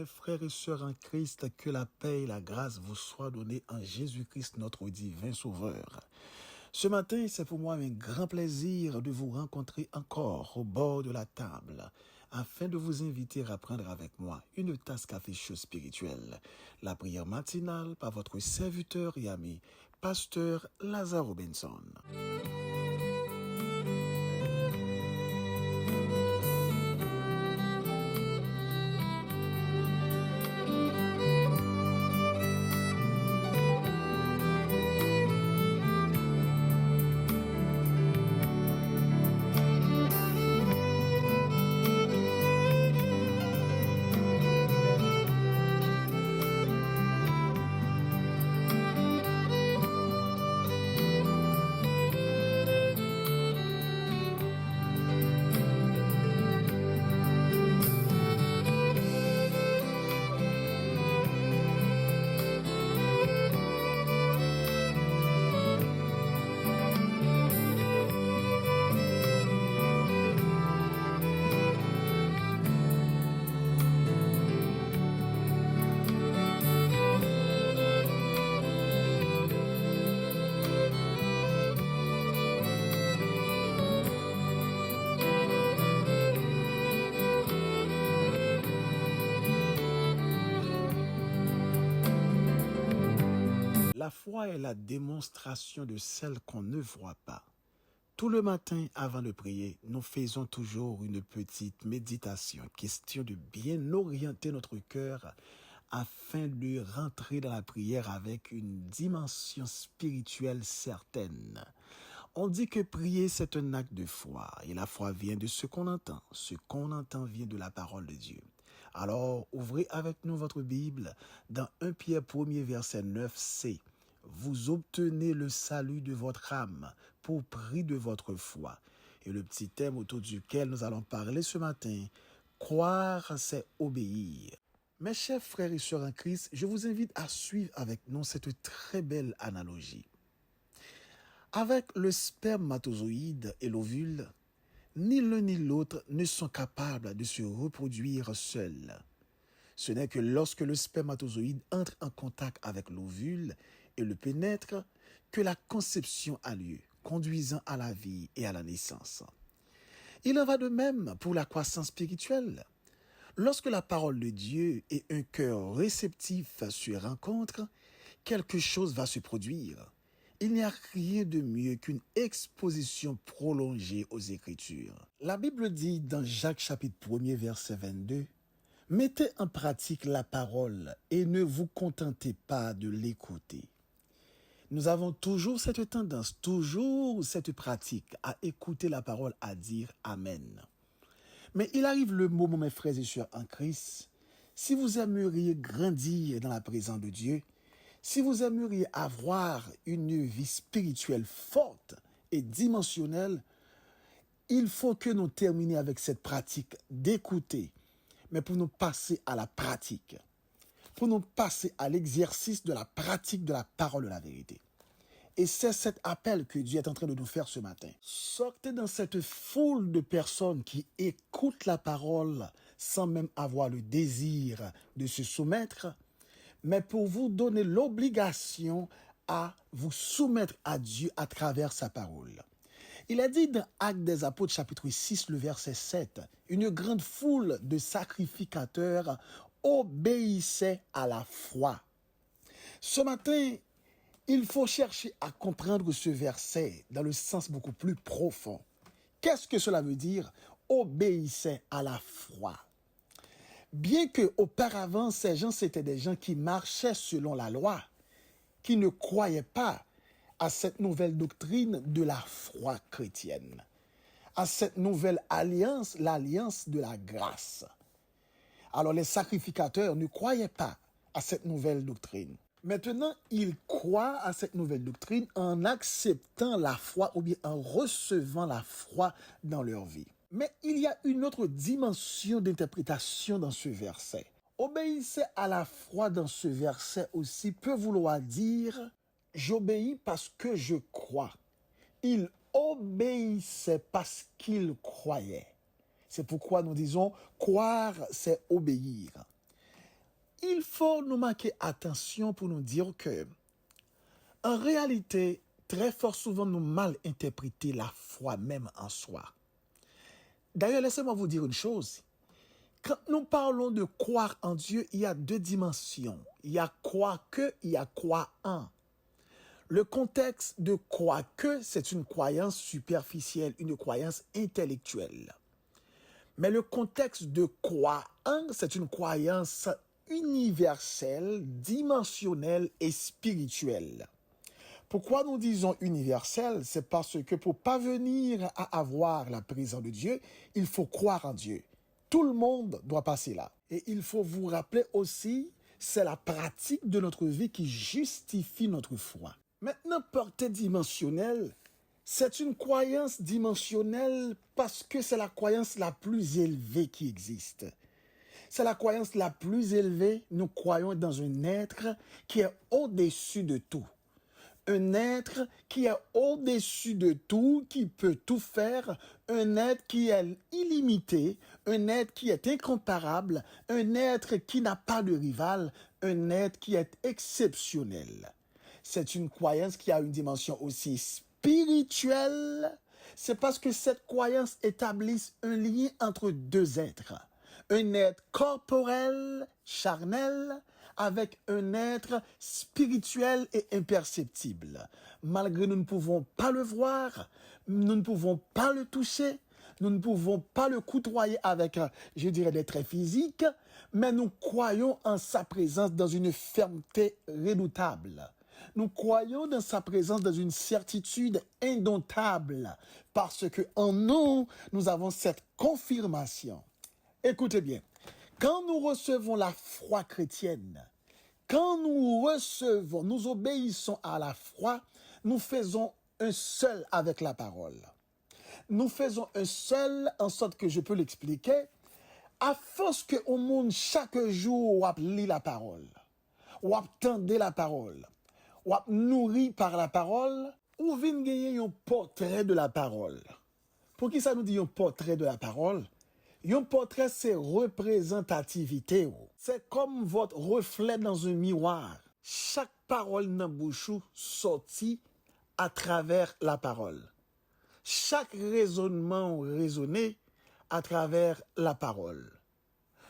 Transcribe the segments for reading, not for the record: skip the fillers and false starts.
mes frères et sœurs en Christ, que la paix et la grâce vous soient données en Jésus-Christ, notre divin Sauveur. Ce matin, c'est pour moi un grand plaisir de vous rencontrer encore au bord de la table, afin de vous inviter à prendre avec moi une tasse cafécheuse spirituelle, la prière matinale par votre serviteur et ami, pasteur Lazare Robinson. La foi est la démonstration de celle qu'on ne voit pas. Tout le matin, avant de prier, nous faisons toujours une petite méditation, question de bien orienter notre cœur afin de rentrer dans la prière avec une dimension spirituelle certaine. On dit que prier, c'est un acte de foi, et la foi vient de ce qu'on entend. Ce qu'on entend vient de la parole de Dieu. Alors, ouvrez avec nous votre Bible dans 1 Pierre 1er verset 9c. Vous obtenez le salut de votre âme pour prix de votre foi. Et le petit thème autour duquel nous allons parler ce matin, croire, c'est obéir. Mes chers frères et sœurs en Christ, je vous invite à suivre avec nous cette très belle analogie. Avec le spermatozoïde et l'ovule, ni l'un ni l'autre ne sont capables de se reproduire seuls. Ce n'est que lorsque le spermatozoïde entre en contact avec l'ovule et le pénètre que la conception a lieu, conduisant à la vie et à la naissance. Il en va de même pour la croissance spirituelle. Lorsque la parole de Dieu et un cœur réceptif se rencontrent, quelque chose va se produire. Il n'y a rien de mieux qu'une exposition prolongée aux Écritures. La Bible dit dans Jacques chapitre 1er verset 22, « Mettez en pratique la parole et ne vous contentez pas de l'écouter. » Nous avons toujours cette tendance, toujours cette pratique à écouter la parole, à dire « Amen ». Mais il arrive le moment, mes frères et sœurs en Christ, si vous aimeriez grandir dans la présence de Dieu, si vous aimeriez avoir une vie spirituelle forte et dimensionnelle, il faut que nous terminions avec cette pratique d'écouter, mais pour nous passer à la pratique, pour nous passer à l'exercice de la pratique de la parole de la vérité. Et c'est cet appel que Dieu est en train de nous faire ce matin. Sortez dans cette foule de personnes qui écoutent la parole sans même avoir le désir de se soumettre, mais pour vous donner l'obligation à vous soumettre à Dieu à travers sa parole. Il a dit dans Actes des Apôtres chapitre 6, le verset 7, « Une grande foule de sacrificateurs obéissait à la foi. » Ce matin, il faut chercher à comprendre ce verset dans le sens beaucoup plus profond. Qu'est-ce que cela veut dire? Obéissait à la foi. Bien que auparavant, ces gens, c'était des gens qui marchaient selon la loi, qui ne croyaient pas à cette nouvelle doctrine de la foi chrétienne, à cette nouvelle alliance, l'alliance de la grâce. Alors les sacrificateurs ne croyaient pas à cette nouvelle doctrine. Maintenant, ils croient à cette nouvelle doctrine en acceptant la foi ou bien en recevant la foi dans leur vie. Mais il y a une autre dimension d'interprétation dans ce verset. Obéissez à la foi dans ce verset aussi peut vouloir dire « j'obéis parce que je crois ». Il obéissait parce qu'il croyait. C'est pourquoi nous disons « croire, c'est obéir ». il faut nous marquer attention pour nous dire que, en réalité, très fort souvent, nous mal interpréter la foi même en soi. D'ailleurs, laissez-moi vous dire une chose. Quand nous parlons de croire en Dieu, il y a deux dimensions. Il y a croire que, il y a croire en. Le contexte de croire que, c'est une croyance superficielle, une croyance intellectuelle. Mais le contexte de croire en, c'est une croyance universelle, dimensionnelle et spirituelle. Pourquoi nous disons universel? C'est parce que pour parvenir à avoir la présence de Dieu, il faut croire en Dieu. Tout le monde doit passer là. Et il faut vous rappeler aussi, c'est la pratique de notre vie qui justifie notre foi. Maintenant, portée dimensionnelle, c'est une croyance dimensionnelle parce que c'est la croyance la plus élevée qui existe. C'est la croyance la plus élevée. Nous croyons dans un être qui est au-dessus de tout. Un être qui est au-dessus de tout, qui peut tout faire, un être qui est illimité, un être qui est incomparable, un être qui n'a pas de rival, un être qui est exceptionnel. C'est une croyance qui a une dimension aussi spirituelle. C'est parce que cette croyance établit un lien entre deux êtres. Un être corporel, charnel, avec un être spirituel et imperceptible. Malgré nous ne pouvons pas le voir, nous ne pouvons pas le toucher, nous ne pouvons pas le côtoyer avec, je dirais, des traits physiques, mais nous croyons en sa présence dans une fermeté redoutable. Nous croyons dans sa présence dans une certitude indomptable, parce que en nous, nous avons cette confirmation. Écoutez bien, quand nous recevons la foi chrétienne, quand nous recevons, nous obéissons à la foi, nous faisons un seul avec la parole. Nous faisons un seul, en sorte que je peux l'expliquer, à force que au monde chaque jour, on lit la parole, on entendait la parole, on nourri par la parole, ou vient gagner un portrait de la parole. Pour qui ça nous dit un portrait de la parole? Un portrait, c'est représentativité. C'est comme votre reflet dans un miroir. Chaque parole dans bouche sortit à travers la parole. Chaque raisonnement raisonné à travers la parole.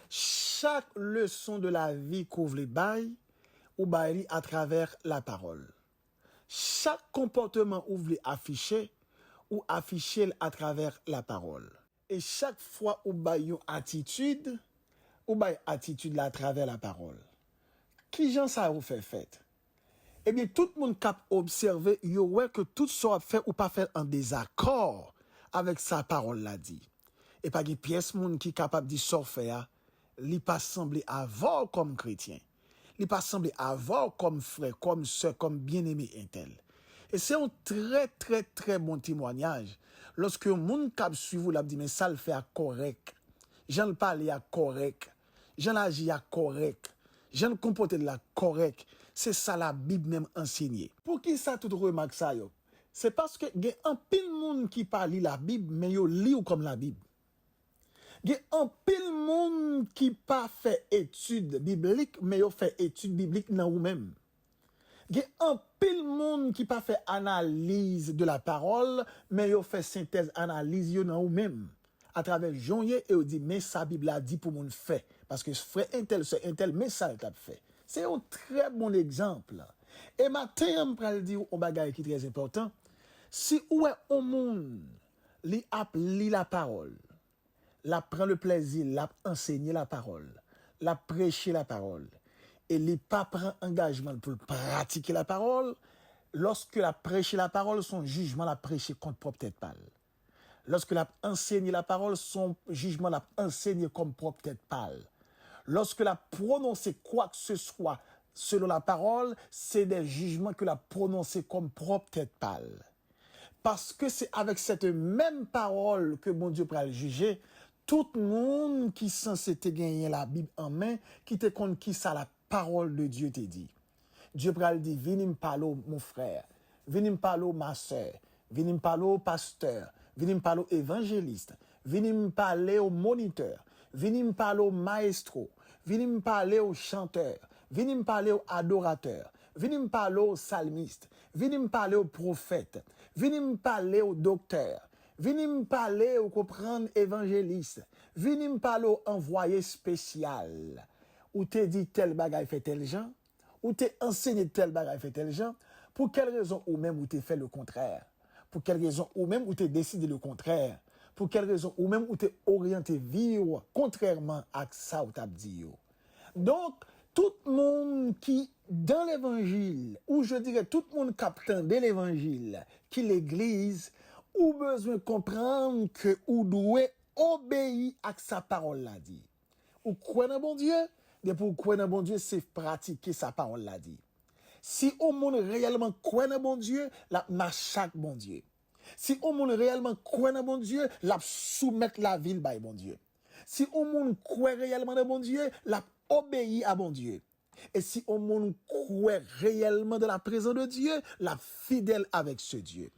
Chaque leçon de la vie qu'ouvre les bails ou bail à travers la parole. Chaque comportement ouvre affiché ou affiché à travers la parole. Et chaque fois où bail attitude, ou bail attitude à travers la parole. Qui j'en ça vous fait? Eh bien, tout le monde cap observer, yo ouais que tout soit fait ou pas fait en désaccord avec sa parole l'a dit. Et pas une pièce monde qui capable de sortir, li pas semblé avoir comme chrétien. Li pas semblé avoir comme frère, comme sœur, comme bien-aimé intel. Et c'est un très, très, très bon témoignage. Lorsque moun kap suivre l'a dit, mais ça le fait à correct. J'en le parle à correct. J'en agis à correct. J'en le comporte de la correct. C'est ça la Bible même enseignée. Pour qui ça tout remarque ça yo? C'est parce que y a un pile monde qui parle la Bible, mais yo lit comme la Bible. Il y a un pile monde qui pas fait étude biblique, mais yo fait étude biblique dans vous-même. Il y a un pile monde qui pas fait analyse de la parole, mais yo fait synthèse, analyse yo dans vous-même. À travers Jean-Yé, et on dit, mais sa Bible a dit pour mon fait. Parce que frère intel, mais ça t'a fait. C'est un très bon exemple. Et maintenant, je vais dire un bagage qui est très important. Si où est au monde, li la parole, la prend le plaisir, la enseigner la parole, la prêcher la parole, et li pas prend engagement pour pratiquer la parole, lorsque la prêcher la parole, son jugement la prêcher contre propre tête pâle. Lorsque la enseigné la parole, son jugement l'a enseigné comme propre tête pâle. Lorsque la prononcé quoi que ce soit selon la parole, c'est des jugements que la prononcé comme propre tête pâle. Parce que c'est avec cette même parole que mon Dieu pourra le juger, tout le monde qui censé te gagner la Bible en main, qui te compte qui ça la parole de Dieu te dit. Dieu pourra le dire, venez me parler mon frère, venez me parler ma soeur, venez me parler au pasteur, venez me parler au évangéliste, venez me parler au moniteur, venez me parler au maestro, vini me parler aux chanteurs, vini me parler aux adorateurs, vini me parler aux salmistes, vini me parler aux prophètes, vini me parler aux docteurs, vini me parler aux comprendre évangélistes, vini me parler aux envoyés spécial. Ou t'es dit tel bagay fait tel gens, ou t'es enseigné tel bagay fait tel gens, pour quelle raison ou même ou t'es fait le contraire, pour quelle raison ou même ou t'es décidé le contraire, pour quelle raison ou même ou t'es orienté vivre contrairement à ça ou t'as dit. Donc, tout le monde qui, dans l'évangile, ou je dirais tout le monde captant de l'évangile, qui l'église, ou besoin de comprendre que ou doit obéir à sa parole l'a dit. Ou croire dans bon Dieu, et pour croire dans bon Dieu, c'est pratiquer sa parole l'a dit. Si au monde réellement croit dans bon Dieu, la marche chaque bon Dieu. Si au monde réellement croit dans bon Dieu, la soumettre la ville by bon Dieu. Si au monde croit réellement dans bon Dieu, la obéit à bon Dieu. Et si au monde croit réellement dans la présence de Dieu, la fidèle avec ce Dieu.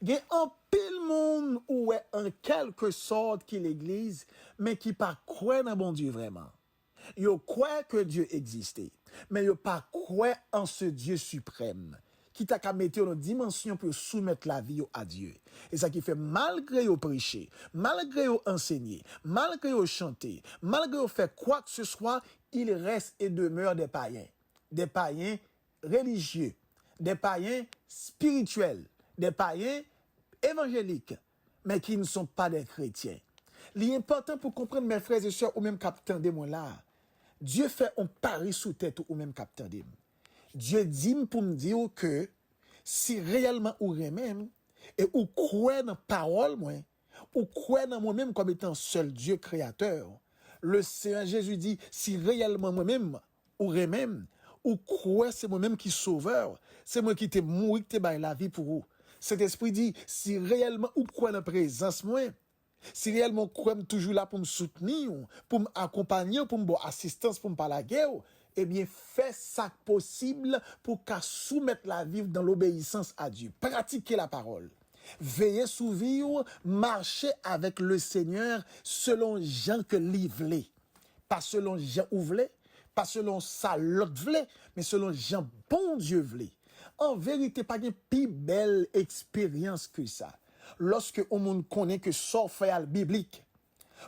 Il y a un pile monde où est en quelque sorte qui l'église, mais qui pas croit dans bon Dieu vraiment. Yo croit que Dieu existait, mais yo pas croit en ce Dieu suprême qui t'a qu'à mettre une dimension pour soumettre la vie à Dieu. Et ça qui fait malgré yo prêcher, malgré yo enseigner, malgré yo chanter, malgré yo faire quoi que ce soit, il reste et demeure des païens religieux, des païens spirituels, des païens évangéliques, mais qui ne sont pas des chrétiens. L'important pour comprendre mes frères et sœurs ou même capitaine de moi là, Dieu fait un pari sous tête ou même capitaine de moi. Dieu dit pour me dire que si réellement ou même et ou croire dans parole moi, ou croire dans moi-même comme étant seul Dieu créateur, le Seigneur Jésus dit si réellement moi-même ou même ou croire c'est moi-même qui sauveur, c'est moi qui t'ai mouru, qui t'ai baillé la vie pour vous. Cet esprit dit si réellement ou croire dans présence moi, si réellement croire toujours là pour me soutenir, pour m'accompagner, pour me donner assistance, pour me parler à la guerre, eh bien, fais ça possible pour qu'à soumettre la vie dans l'obéissance à Dieu. Pratiquer la parole. Veillez sous vivre, marcher avec le Seigneur selon Jean que lui voulait. Pas selon Jean ou voulait, pas selon ça l'autre voulait, mais selon Jean bon Dieu voulait. En vérité, pas une plus belle expérience que ça. Lorsque on monde connaît que ça fait à biblique,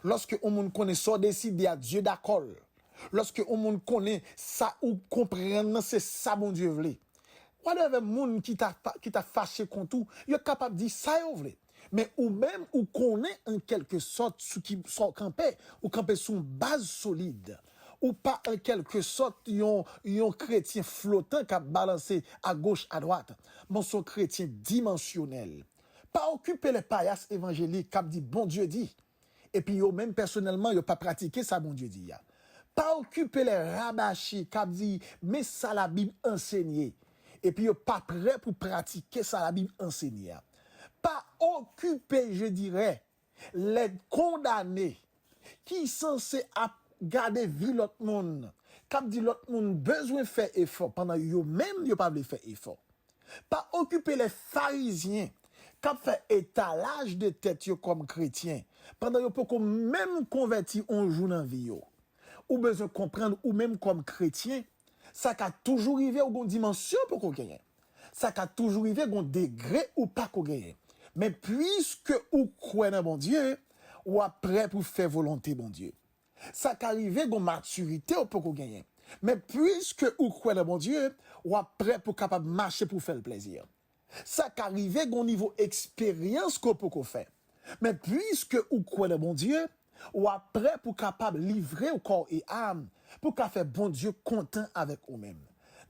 lorsque on monde connaît ça décide à Dieu d'accord, lorsque on monde connaît ça ou comprendre c'est ça bon Dieu voulait. Whatever monde qui t'a fâché contre tout, il est capable de dire ça il voulait. Mais ou même ou connaît en quelque sorte ce qui sont campé ou campé sur une base solide. Ou pas en quelque sorte yon chrétien flottant qui a balancé à gauche à droite, mais son chrétien dimensionnel. Pas occuper les paillasses évangéliques qui dit bon Dieu dit. Et puis yo même personnellement yo pas pratiqué ça bon Dieu dit. Pas occuper les rabachis qui dit mais ça la Bible enseignée. Et puis yo pas prêt pour pratiquer ça la Bible enseignée. Pas occuper, je dirais, les condamnés qui sont censés garder vie l'autre monde. Comme dit l'autre monde besoin de faire effort pendant yo même yo pas voulu faire effort. Pas occuper les pharisiens qui fait étalage de tête yo comme chrétien pendant yo peut même converti un jour dans vie yo. Ou besoin comprendre ou même comme chrétien, ça a toujours arrivé au une dimension pour qu'on gagne. Ça a toujours arrivé au degré ou pas qu'on gagne. Mais puisque ou croit dans bon Dieu, ou prêt pour faire volonté bon Dieu. Ça qu'arrivé gon maturité ou pour qu'on gagne. Mais puisque ou croit dans bon Dieu, ou prêt pour capable marcher pour faire le plaisir. Ça qu'arrivé gon niveau expérience qu'on peut qu'on fait. Mais puisque ou croit dans bon Dieu, ou prêt pour capable livrer au corps et âme pour qu'a faire bon Dieu content avec vous-même.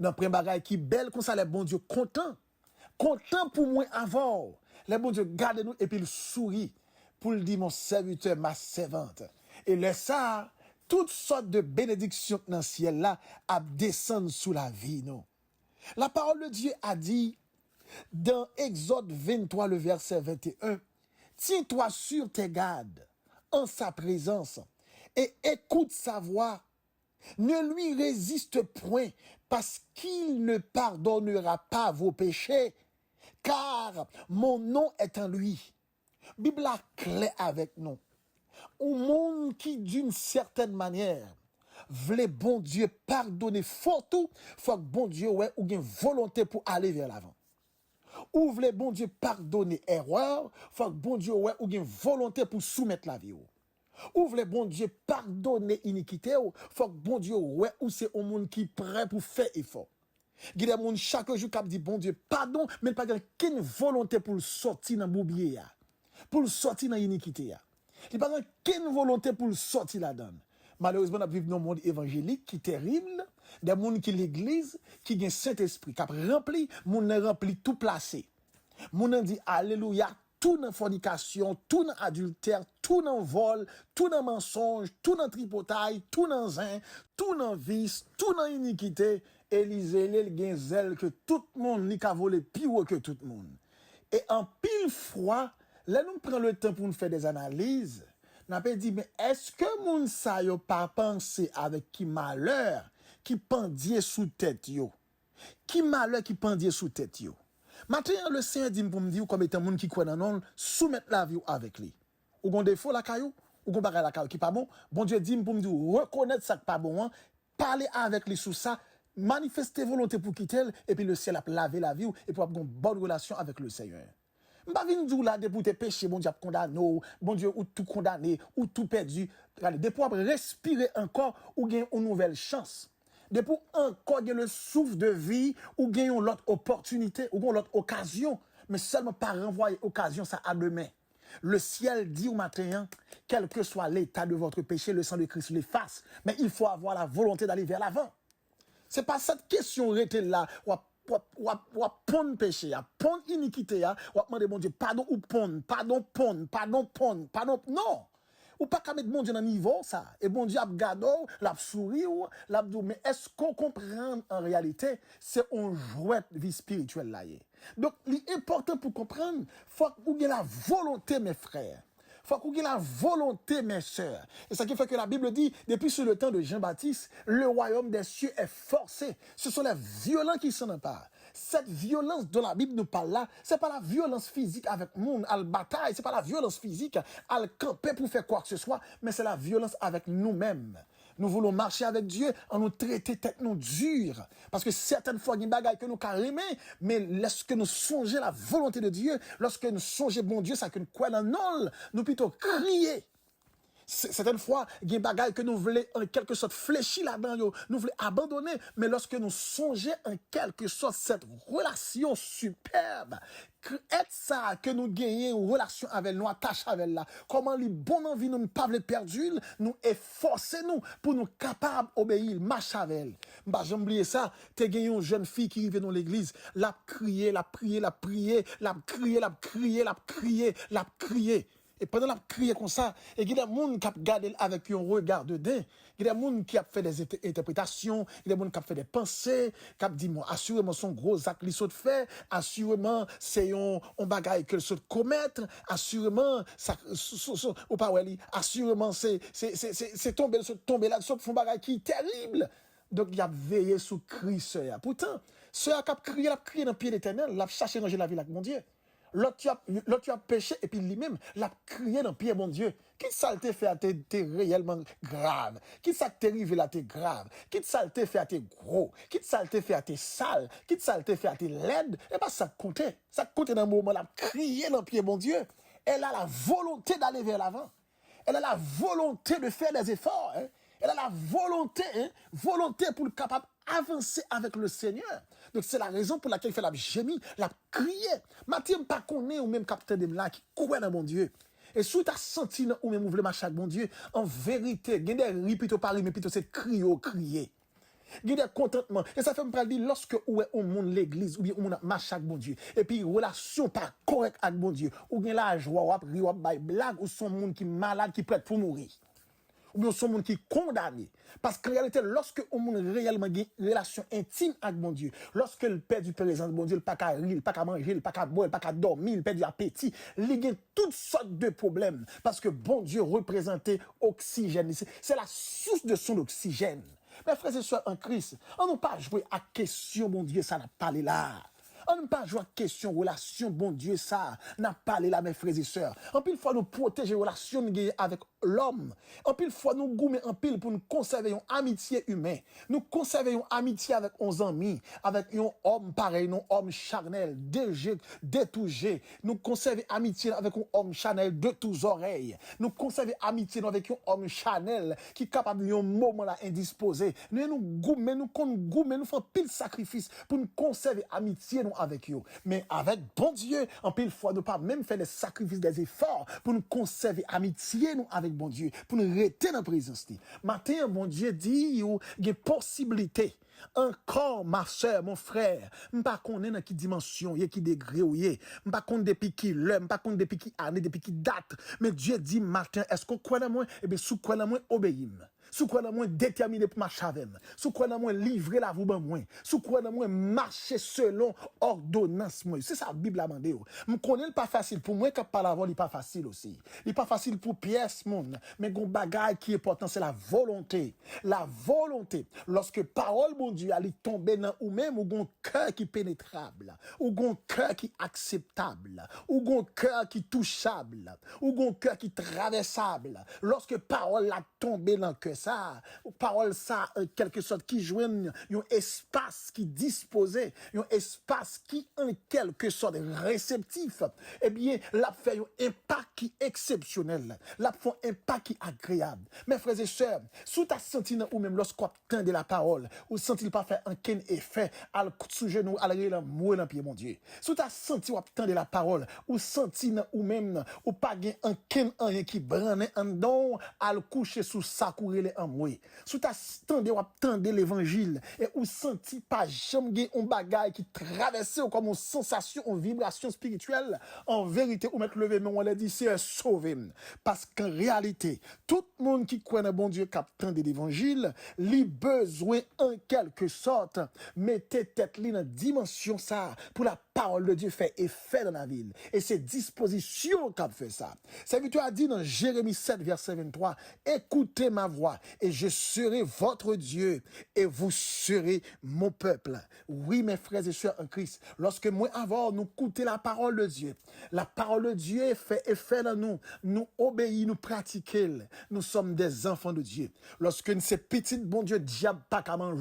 Dans premier bagage qui belle comme ça les bon Dieu content pour moi avant. Les bon Dieu garde nous et puis il sourit pour le dire mon serviteur, ma servante. Et laisse ça, toutes sortes de bénédictions dans le ciel là, à descendre sous la vie, non. La parole de Dieu a dit, dans Exode 23, le verset 21, tiens-toi sur tes gardes, en sa présence, et écoute sa voix. Ne lui résiste point, parce qu'il ne pardonnera pas vos péchés, car mon nom est en lui. Bible a clé avec nous. Un monde qui, d'une certaine manière, vle bon Dieu pardonner faut tout, faut que bon Dieu ouais ou gen volonté pour aller vers l'avant. Ou vle bon Dieu pardonner erreur, faut que bon Dieu ouais ou gen volonté pour soumettre la vie. Ou vle bon Dieu pardonner iniquité, faut que bon Dieu ouais ou c'est un monde qui prêt pour faire effort. Il y a des gens chaque jour qui dit bon Dieu pardon, mais pas aucune volonté pour le sortir dans boubier, pour le sortir dans l'iniquité. Il n'y a pas aucune volonté pour le sortir là-dedans. Malheureusement, nous vivons dans un monde évangélique qui est terrible, des gens qui l'église, qui ont Saint-Esprit, qui a rempli, moun rempli tout placé. Moun dit alléluia, tout dans fornication, tout dans adultère, tout dans vol, tout dans mensonge, tout dans tripotaille, tout dans zin, tout dans vice, tout dans iniquité. Élisée, il gen zèle que tout le monde n'y ka volé pire que tout le monde. Et en pile fois, là nous prenons le temps pour nous faire des analyses. N'a pas dit mais est-ce que moun sa yo pas pensé avec qui malheur qui pendait sous tête yo? Qui malheur qui pendait sous tête yo? Maintenant le Seigneur dit pour me dire comme étant moun qui croit dans non soumettre la vie avec lui. Ou gon défaut la caillou, ou gon bagay la caillou qui pas bon. Bon Dieu dit pour me dire reconnaître ça qui pas bon, hein, parler avec lui sous ça. Manifester volonté pour quitter et puis le ciel a lavé la vie et pour avoir une bonne relation avec le Seigneur. M'pa vinn dou là de pour tes péchés, bon Dieu a condamné, bon Dieu ou tout condamné ou tout perdu. Regardez, de pour respirer encore ou gagner une nouvelle chance. De pour encore gagner le souffle de vie ou gagner une autre opportunité ou une autre occasion, mais seulement pas renvoyer occasion ça à demain. Le ciel dit au matin, quel que soit l'état de votre péché, le sang de Christ l'efface, mais il faut avoir la volonté d'aller vers l'avant. C'est pas cette question rete là, ou pon péché, pon iniquité, ou demander bon Dieu pardon ou pon, pardon, non. Ou pas qu'à mettre bon Dieu dans niveau ça. Et bon Dieu a gardé, l'a souri ou l'a dit mais est-ce qu'on comprend en réalité c'est un jouet de vie spirituelle là. Donc l'important pour comprendre, faut qu'on ait la volonté mes frères. Faut qu'on ait la volonté, mes sœurs. Et ça qui fait que la Bible dit, depuis sur le temps de Jean-Baptiste, le royaume des cieux est forcé. Ce sont les violents qui s'en emparent. Cette violence dont la Bible nous parle là, c'est pas la violence physique avec monde, à la bataille, c'est pas la violence physique à le camper pour faire quoi que ce soit, mais c'est la violence avec nous-mêmes. Nous voulons marcher avec Dieu en nous traiter tête nous dure. Parce que certaines fois, il y a des bagailles que nous carrément, mais lorsque nous songeons la volonté de Dieu, lorsque nous songeons bon Dieu, ça que nous croyons dans nous, nous plutôt crier. Certaines fois, il y a des bagailles que nous voulons en quelque sorte fléchir là-dedans, nous voulons abandonner, mais lorsque nous songeons en quelque sorte cette relation superbe, être ça que nous gagnons une relation avec nous, attache avec là, comment les bonnes envies nous ne pas perdu, nous efforcer nous pour nous capables d'obéir, marcher avec elle. Bah, j'ai oublié ça, t'es gagné une jeune fille qui arrive dans l'église, l'a crié, l'a prié, l'a prié, l'a crié, l'a crié, l'a crié, l'a crié. Et pendant la crié comme ça, et il y a des gens qui ont regardé avec un regard de dedans, il y a des gens qui ont fait des interprétations, il y a des gens qui ont fait des pensées, qui ont dit, assurément, son gros acte, il saute fait, assurément, c'est un bagage que saute commettre, assurément, ça, ou pas, assurément, c'est tombé là, saute font bagage qui est terrible. Donc, il a veillé sous Christ. Pourtant, ce a crié dans le pied d'éternel, il a cherché ranger la vie avec mon Dieu. L'autre tu as péché et puis lui-même l'a crié dans le pied mon Dieu. Qui ça te fait à t'es réellement grave? Qui ça te arrivé là t'es grave? Qui ça te fait à t'es gros? Qui ça te fait à t'es sale? Qui ça te fait à t'es laide? Et pas ça comptait. Ça comptait dans le moment là crié dans le pied mon Dieu. Elle a la volonté d'aller vers l'avant. Elle a la volonté de faire des efforts. Hein? Elle a la volonté pour le capable avancer avec le Seigneur. Donc c'est la raison pour laquelle il fait la gémie, la crier. Mathieu pas connaît ou même capitaine de là qui croit dans mon Dieu. Et si tu as senti ou même ouvrir marcher avec mon Dieu, en vérité, il y a des riz plutôt parler, mais plutôt c'est crier. Il y a des contentements. Et ça fait me dire, lorsque ou est au monde l'église, ou bien on marche avec mon Dieu, et puis relation pas correcte avec mon Dieu, ou bien la joie, ou après, ou blague, ou son monde qui est malade, qui prête pour mourir. Ou bien son monde qui est condamné. Parce qu'en réalité, lorsque on monde réellement une relation intime avec mon Dieu, lorsque le perd du présence de mon Dieu, il pas qu'à rire, il pas qu'à manger, il pas qu'à boire, il pas qu'à dormir, il perd du appétit, il y a toutes sortes de problèmes. Parce que bon Dieu représentait oxygène. C'est la source de son oxygène. Mes frères et sœurs en Christ, on n'a pas joué à question, mon Dieu, ça n'a pas là. On ne pas jouer question relation bon Dieu ça n'a parlé là mes frères et sœurs. En pile fois nous protéger relation avec l'homme. En pile fois nous goumer en pile pour nous conserver une amitié humaine. Nous conserver une amitié avec nos amis, avec un homme pareil, un homme charnel, détougé. Nous conserver amitié avec un homme charnel de tous oreilles. Nous conserver amitié avec un homme charnel qui est capable d'un moment là indisposé. Nous goumer, nous faisons pile sacrifice pour nous conserver amitié nous avec eux. Mais avec bon Dieu, en pile fois nous pas même faire des sacrifices, des efforts pour nous conserver amitié nous avec bon Dieu, pour nous rester dans la présence. Matin, bon Dieu dit, il y a possibilité. Encore, ma soeur, mon frère, m'pas connaît dans quelle dimension, qui degré ou m'pas connaît depuis qui l'heure, m'pas connaît depuis qui année, depuis qui date. Mais Dieu dit matin, est-ce qu'on croit dans moi? Eh bien, sous quoi dans moi, obéim. Sous quoi dans moi, déterminé pour marcher avec moi. Sous quoi dans moi, livrer la vous ben moi. Sous quoi dans moi, marcher selon ordonnance moi. C'est ça, la Bible a demandé. Je connais pas facile. Pour moi, quand parle avant, il pas facile aussi. Il pas facile pour pièce, monde. Mais gon bagage qui est important, c'est la volonté. La volonté. Lorsque parole, bon Dieu, elle tombe dans ou même, ou gon cœur qui est pénétrable. Ou gon cœur qui est acceptable. Ou gon cœur qui est touchable. Ou gon cœur qui est traversable. Lorsque parole la tombe dans le cœur, ça, parole ça, en quelque sorte, qui joignent un espace qui disposé, un espace qui, en quelque sorte, réceptif, eh bien, la fait un impact qui exceptionnel, la fait un impact qui agréable. Mes frères et sœurs, sous ta senti ou même lorsqu'on obtient de la parole, ou senti pas faire un ken effet, à le coup de sous genou, à la mourir dans pied, mon Dieu. Sous ta senti ou obtient de la parole, ou senti ou même, ou pas un ken un qui branne en don, à le coucher sous sa courir en moi. Sous ta tendé ou attendé l'évangile et ou senti pas jamais un bagage qui traverse comme une sensation, une vibration spirituelle, en vérité ou mettre levé mais on l'a dit c'est sauvé parce qu'en réalité tout le monde qui croit dans bon Dieu qui attend l'évangile, lui besoin en quelque sorte mettez tête li dans dimension ça pour la parole de Dieu fait effet dans la ville et c'est disposition qui fait ça. Serviteur a dit dans Jérémie 7 verset 23, écoutez ma voix et je serai votre Dieu et vous serez mon peuple. Oui, mes frères et sœurs en Christ, lorsque moi avant nous écouter la parole de Dieu, la parole de Dieu fait effet dans nous, nous obéissons, nous pratiquons, nous sommes des enfants de Dieu. Lorsque nous sommes petits, bon Dieu, diable pas qu'à manger.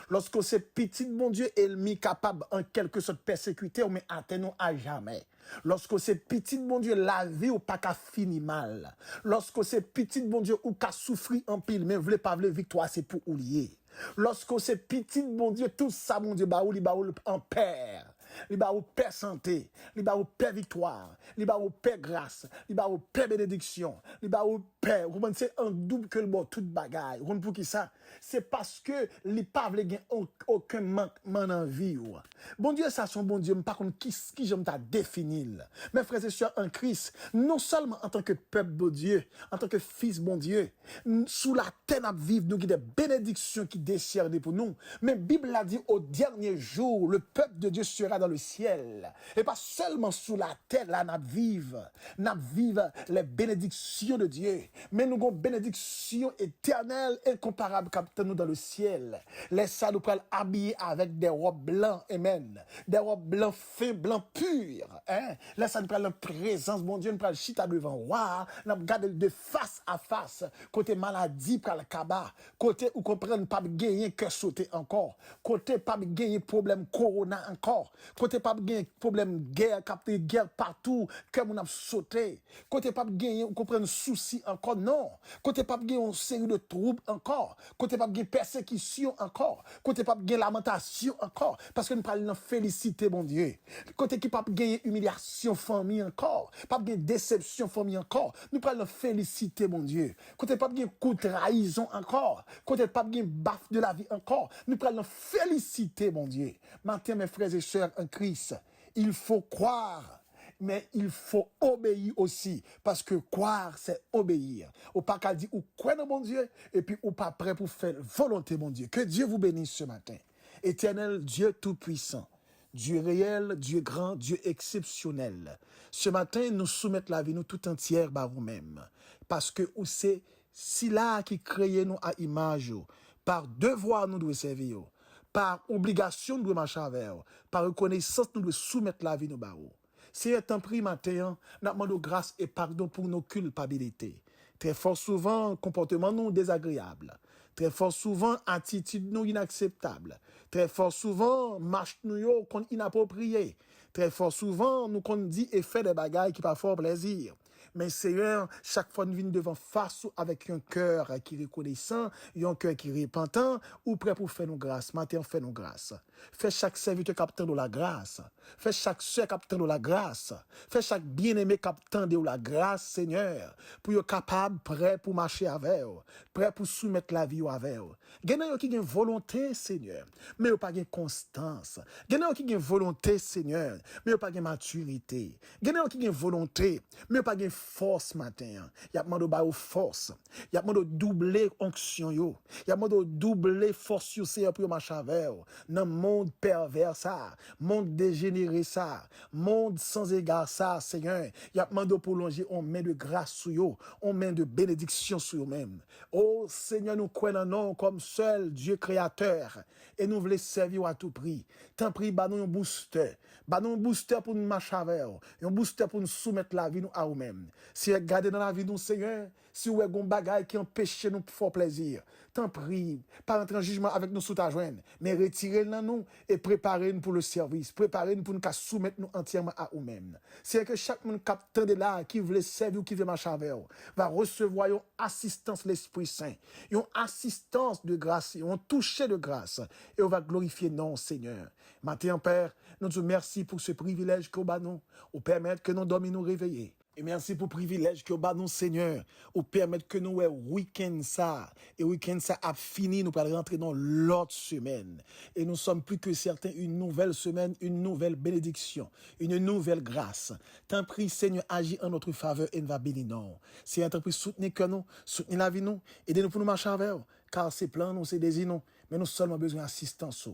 Lorsque c'est petit, bon Dieu, ennemi capable en quelque sorte persécuter, mais atteindre à jamais. Lorsque c'est petit, bon Dieu, la vie ou pas qu'à finir mal. Lorsque c'est petit, bon Dieu, ou qu'à souffrir en pile, mais voulez pas vouloir victoire, c'est pour oublier. Lorsque c'est petit, bon Dieu, tout ça, mon Dieu, bah ou en père. Li ba ou paix santé, li ba ou paix victoire, li ba ou paix grâce, li ba ou paix bénédiction, li ba ou paix. Vous comprenez, c'est un double que le bon toute bagaille. Vous comprenez pour qui ça? C'est parce que li pa vle gen aucun manquement dans vie. Bon Dieu, ça son bon Dieu, par contre qui j'aime ta définir. Mes frères et sœurs en Christ, non seulement en tant que peuple de Dieu, en tant que fils bon Dieu, sous la terre à vivre nous qui des bénédictions qui décernent pour nous. Mais Bible a dit au dernier jour, le peuple de Dieu sera dans le ciel. Et pas seulement sous la terre, là, n'a vive les bénédictions de Dieu. Mais nous avons bénédictions éternelles, incomparables, quand nous dans le ciel. Laisse ça nous prendre habillés avec des robes blancs, amen. Des robes blancs fins, blancs purs, hein. Laisse ça nous prendre la présence, bon Dieu, nous prendre chita devant roi, nous regarder de face à face, côté maladie, pour le cabas, côté où comprendre pas gagner que sauter encore, côté pas gagner problème corona encore, côté pas gagner problème guerre, capter guerre partout, que mon a sauté, côté pas gagner ou comprendre souci encore, non, côté pas gagner une série de troubles encore, côté pas gagner persécution encore, côté pas gagner lamentation encore, parce que nous parlons de félicité, mon Dieu, côté qui pas gagner humiliation famille encore, pas gagner déception famille encore, nous parlons de félicité, mon Dieu, côté pas gagner coup de trahison encore, côté pas gagner baffe de la vie encore, nous parlons de félicité, mon Dieu. Maintenant, mes frères et sœurs en Christ, il faut croire, mais il faut obéir aussi, parce que croire, c'est obéir. Ou pas qu'à dire, ou croire dans mon Dieu, et puis ou pas prêt pour faire volonté, mon Dieu. Que Dieu vous bénisse ce matin. Éternel Dieu tout-puissant, Dieu réel, Dieu grand, Dieu exceptionnel. Ce matin, nous soumettons la vie nous tout entière par vous-même, parce que c'est si là qui crée nous à image, par devoir nous devons servir. par obligation, nous devons marcher avec vous. Par reconnaissance, nous devons soumettre la vie nous barreaux. Si est un prix matin, nous demandons grâce et pardon pour nos culpabilités. Très fort souvent, comportement nous désagréable. Très fort souvent, attitude nous inacceptable. Très fort souvent, marche nous qu'on inapproprié. Très fort souvent, nous qu'on dit et fait des bagailles qui pas fort plaisir. Mais Seigneur, chaque fois nous venons devant face avec un cœur qui est reconnaissant, un cœur qui est repentant, ou prêt pour faire nos grâces. Matin, fais nos grâces. Fais chaque serviteur captain de la grâce. Fais chaque soeur captain de la grâce. Fais chaque bien-aimé captain de la grâce, Seigneur, pour être capable, prêt pour marcher avec eux, prêt pour soumettre la vie avec eux. Gagnez qui a une volonté, Seigneur, mais pas une constance. Gagnez qui a une volonté, Seigneur, mais pas une maturité. Gagnez qui a une volonté, mais pas une force matin. Y a demandé ba force. Y a demandé doubler onction yo. Y a demandé doubler force yo Seigneur pour marcher avec eux. Dans monde pervers ça, monde dégénéré ça, monde sans égard ça, Seigneur. Y a demandé pour longer on main de grâce sur yo, on main de bénédiction sur eux-mêmes. Oh Seigneur, nous croyons non comme seul Dieu créateur et nous voulons servir à tout prix. Tant pis ba nous un booster. Ba nous un booster pour nous marcher avec eux, un booster pour nous soumettre la vie nous à nous-mêmes. Si regardez dans la vie nous Seigneur, si vous avez un bagage qui empêche nous pour faire plaisir, tant pis, pas entrer en jugement avec nous sous ta jointe, mais retirez-le dans nous et préparez-nous pour le service, préparez-nous pour nous soumettre nous entièrement à nous-mêmes. C'est que chaque monde captant de là qui veut servir ou qui veut marcher avec vous, va recevoir une assistance l'Esprit Saint, une assistance de grâce, un toucher de grâce, et on va glorifier non Seigneur. Matin Père, nous te remercions pour ce privilège que nous nous permettre que nous dormions nous réveiller. Et merci pour le privilège que nous nous Seigneur, ou permettre que nous week-end ça, et week-end ça a fini, nous allons rentrer dans l'autre semaine. Et nous sommes plus que certains, une nouvelle semaine, une nouvelle bénédiction, une nouvelle grâce. Tant pis Seigneur, agis en notre faveur et nous va bénir nous. C'est tant pis soutenir que nous, soutenir la vie nous, aidez-nous pour nous marcher avec vous, car c'est plein nous, c'est désirs nous, mais nous seulement besoin d'assistance.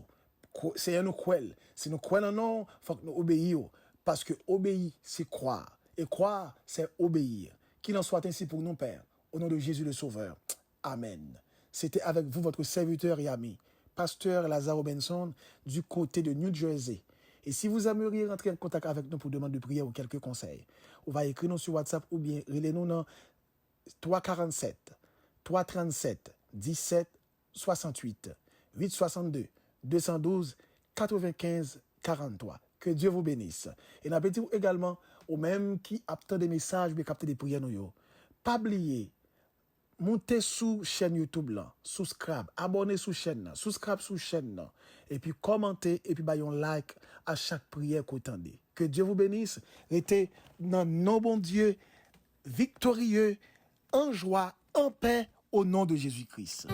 Seigneur nous croyons, si nous croyons non, faut que nous obéissions, parce que obéir, c'est croire. Et croire, c'est obéir. Qu'il en soit ainsi pour nous, Père, au nom de Jésus le Sauveur. Amen. C'était avec vous, votre serviteur et ami, pasteur Lazaro Benson, du côté de New Jersey. Et si vous aimeriez rentrer en contact avec nous pour demander de prière ou quelques conseils, on va écrire nous sur WhatsApp ou bien relez-nous dans 347 337 17 68 862 212 95 43. Que Dieu vous bénisse. Et n'appelez-vous également aux mêmes qui attendent des messages, mais captent des prières. Pas oublier, montez sous chaîne YouTube là, subscribe, abonnez sous chaîne là, subscribe sous chaîne là, et puis commentez, et puis baillons like à chaque prière que vous entendez. Que Dieu vous bénisse. Restez dans nos bons Dieu, victorieux, en joie, en paix, au nom de Jésus-Christ.